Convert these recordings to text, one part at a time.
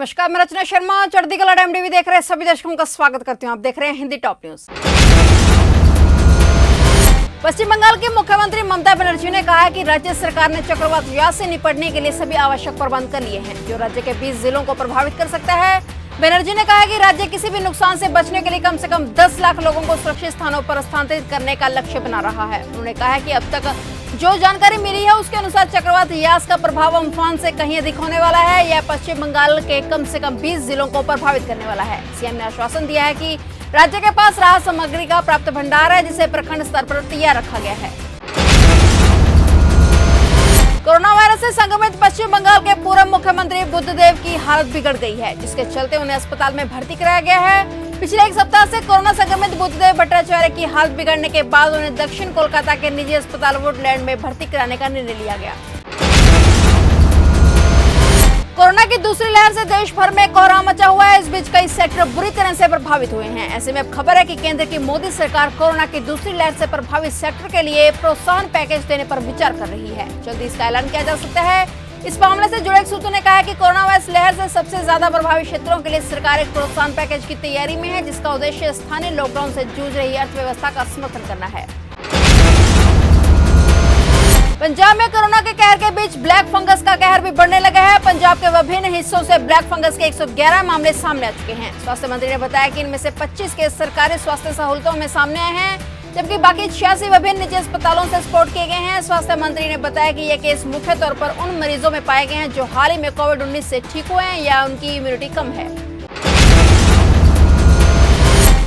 नमस्कार, मैं रचना शर्मा। चढ़ती कला टाइम टीवी देख रहे सभी दर्शकों का स्वागत करती हूं। आप देख रहे हैं हिंदी टॉप न्यूज। पश्चिम बंगाल की मुख्यमंत्री ममता बनर्जी ने कहा है कि राज्य सरकार ने चक्रवात यास से निपटने के लिए सभी आवश्यक प्रबंध कर लिए हैं, जो राज्य के 20 जिलों को प्रभावित कर सकता है। बनर्जी ने कहा कि राज्य किसी भी नुकसान से बचने के लिए कम से कम 10 लाख लोगों को सुरक्षित स्थानों पर स्थानांतरित करने का लक्ष्य बना रहा है। उन्होंने कहा है कि अब तक जो जानकारी मिली है उसके अनुसार चक्रवात यास का प्रभाव अम्फान से कहीं अधिक होने वाला है। यह पश्चिम बंगाल के कम से कम 20 जिलों को प्रभावित करने वाला है। सीएम ने आश्वासन दिया है कि राज्य के पास राहत सामग्री का पर्याप्त भंडार है, जिसे प्रखंड स्तर पर तैयार रखा गया है। कोरोना वायरस से संक्रमित पश्चिम बंगाल के पूर्व मुख्यमंत्री बुद्धदेव की हालत बिगड़ गई है, जिसके चलते उन्हें अस्पताल में भर्ती कराया गया है। पिछले एक सप्ताह से कोरोना संक्रमित बुद्धदेव भट्टाचार्य की हालत बिगड़ने के बाद उन्हें दक्षिण कोलकाता के निजी अस्पताल वुडलैंड में भर्ती कराने का निर्णय लिया गया। कोरोना की दूसरी लहर से देश भर में कोहराम मचा हुआ है। इस बीच कई सेक्टर बुरी तरह से प्रभावित हुए हैं। ऐसे में अब खबर है कि केंद्र की मोदी सरकार कोरोना की दूसरी लहर से प्रभावित सेक्टर के लिए प्रोत्साहन पैकेज देने पर विचार कर रही है। जल्दी इसका ऐलान किया जा सकता है। इस मामले से जुड़े एक सूत्रों ने कहा है कि कोरोना वायरस लहर से सबसे ज्यादा प्रभावित क्षेत्रों के लिए सरकार एक प्रोत्साहन पैकेज की तैयारी में है, जिसका उद्देश्य स्थानीय लॉकडाउन से जूझ रही अर्थव्यवस्था का समर्थन करना है। पंजाब में कोरोना के कहर के बीच ब्लैक फंगस का कहर भी बढ़ने लगा है। पंजाब के विभिन्न हिस्सों से ब्लैक फंगस के 111 मामले सामने आ चुके हैं। स्वास्थ्य मंत्री ने बताया कि इनमें से 25 केस सरकारी स्वास्थ्य सहूलतों में सामने आए हैं, जबकि बाकी 86 विभिन्न निजी अस्पतालों से रिपोर्ट किए गए हैं। स्वास्थ्य मंत्री ने बताया कि ये केस मुख्य तौर पर उन मरीजों में पाए गए हैं जो हाल ही में कोविड-19 से ठीक हुए हैं या उनकी इम्यूनिटी कम है।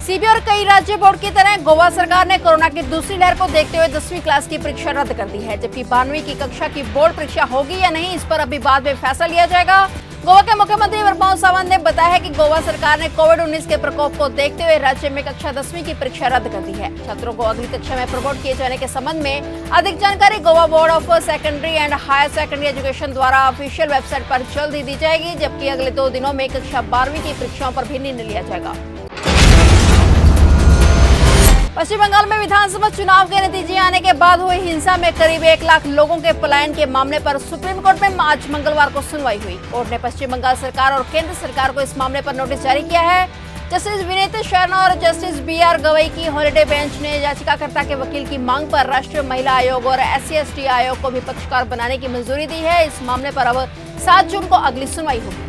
सीबी और कई राज्य बोर्ड की तरह गोवा सरकार ने कोरोना की दूसरी लहर को देखते हुए 10वीं क्लास की परीक्षा रद्द कर दी है, जबकि 12वीं की कक्षा की बोर्ड परीक्षा होगी या नहीं, इस पर अभी बाद में फैसला लिया जाएगा। गोवा के मुख्यमंत्री प्रमोद सावंत ने बताया है कि गोवा सरकार ने कोविड-19 के प्रकोप को देखते हुए राज्य में कक्षा 10वीं की परीक्षा रद्द कर दी है। छात्रों को अगली कक्षा में प्रमोट किए जाने के संबंध में अधिक जानकारी Goa board of secondary and higher secondary education द्वारा ऑफिशियल वेबसाइट पर जल्द ही दी जाएगी, जबकि अगले 2 दिनों में कक्षा 12वीं की परीक्षाओं पर भी निर्णय लिया जाएगा। पश्चिम बंगाल में विधानसभा चुनाव के नतीजे आने के बाद हुई हिंसा में करीब 1 लाख लोगों के पलायन के मामले पर सुप्रीम कोर्ट में आज मंगलवार को सुनवाई हुई। कोर्ट ने पश्चिम बंगाल सरकार और केंद्र सरकार को इस मामले पर नोटिस जारी किया है। जस्टिस विनीत शर्मा और जस्टिस BR गवई की हॉलिडे बेंच ने याचिकाकर्ता के वकील की मांग पर राष्ट्रीय महिला आयोग और SC/ST आयोग को भी पक्षकार बनाने की मंजूरी दी है। इस मामले पर अब 7 जून को अगली सुनवाई होगी।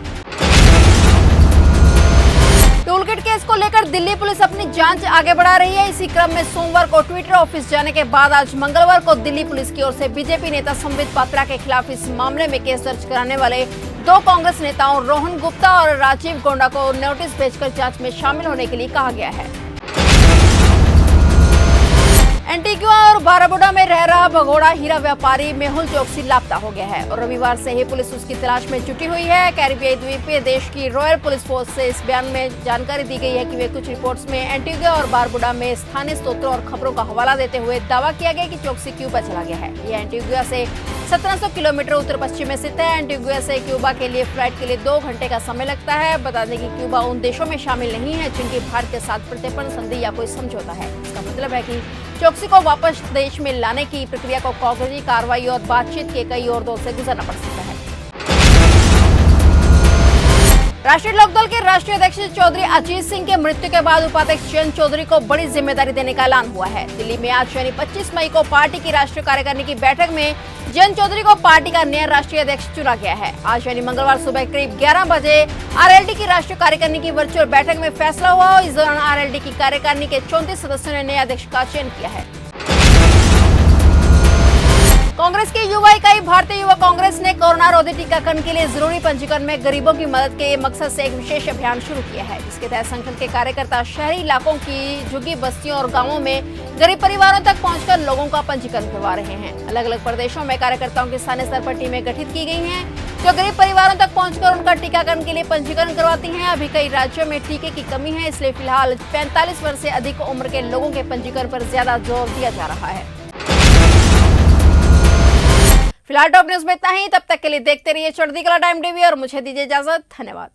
टूलकिट केस को लेकर दिल्ली पुलिस अपनी जांच आगे बढ़ा रही है। इसी क्रम में सोमवार को ट्विटर ऑफिस जाने के बाद आज मंगलवार को दिल्ली पुलिस की ओर से बीजेपी नेता संबित पात्रा के खिलाफ इस मामले में केस दर्ज कराने वाले 2 कांग्रेस नेताओं रोहन गुप्ता और राजीव गोंडा को नोटिस भेजकर जांच में शामिल होने के लिए कहा गया है। एंटीगुआ और बाराबुडा में रह रहा भगोड़ा हीरा व्यापारी मेहुल चोकसी लापता हो गया है और रविवार से ही पुलिस उसकी तलाश में जुटी हुई है। कैरिबियाई द्वीपीय देश की रॉयल पुलिस फोर्स से इस बयान में जानकारी दी गई है कि वे कुछ रिपोर्ट्स में एंटीगुआ और बारबुडा में स्थानीय स्रोतों और खबरों का हवाला देते हुए दावा किया गया कि चोकसी क्यूबा चला गया है। यह एंटीगुआ से 1700 किलोमीटर उत्तर पश्चिम में स्थित है। एंटीगुआ से क्यूबा के लिए फ्लाइट के लिए 2 घंटे का समय लगता है। बता दें कि क्यूबा उन देशों में शामिल नहीं है जिनकी भारत के साथ प्रत्यर्पण संधि या कोई समझौता है। इसका मतलब है कि चोकसी को वापस देश में लाने की प्रक्रिया को कागजी कार्रवाई और बातचीत के कई और दौर से गुजरना पड़ सकता है। राष्ट्रीय लोकदल के राष्ट्रीय अध्यक्ष चौधरी अजीत सिंह के मृत्यु के बाद उपाध्यक्ष जयंत चौधरी को बड़ी जिम्मेदारी देने का ऐलान हुआ है। दिल्ली में आज यानी 25 मई को पार्टी की राष्ट्रीय कार्यकारिणी की बैठक में जयंत चौधरी को पार्टी का नया राष्ट्रीय अध्यक्ष चुना गया है। आज यानी मंगलवार सुबह करीब 11 बजे RLD की राष्ट्रीय कार्यकारिणी की वर्चुअल बैठक में फैसला हुआ। इस दौरान RLD की कार्यकारिणी के 34 सदस्यों ने नए अध्यक्ष का चयन किया है। कांग्रेस की युवा इकाई भारतीय युवा कांग्रेस ने कोरोना रोधी टीकाकरण के लिए जरूरी पंजीकरण में गरीबों की मदद के मकसद से एक विशेष अभियान शुरू किया है, जिसके तहत संगठन के कार्यकर्ता शहरी इलाकों की झुग्गी बस्तियों और गांवों में गरीब परिवारों तक पहुंचकर लोगों का पंजीकरण करवा रहे हैं। अलग अलग प्रदेशों में कार्यकर्ताओं की स्थानीय स्तर पर टीमें गठित की गई हैं, जो गरीब परिवारों तक पहुंचकर उनका टीकाकरण के लिए पंजीकरण करवाती हैं। अभी कई राज्यों में टीके की कमी है, इसलिए फिलहाल 45 वर्ष से अधिक उम्र के लोगों के पंजीकरण पर ज्यादा जोर दिया जा रहा है। फिलहाल टॉप न्यूज में इतना ही। तब तक के लिए देखते रहिए चढ़ती कला टाइम टीवी और मुझे दीजिए इजाजत। धन्यवाद।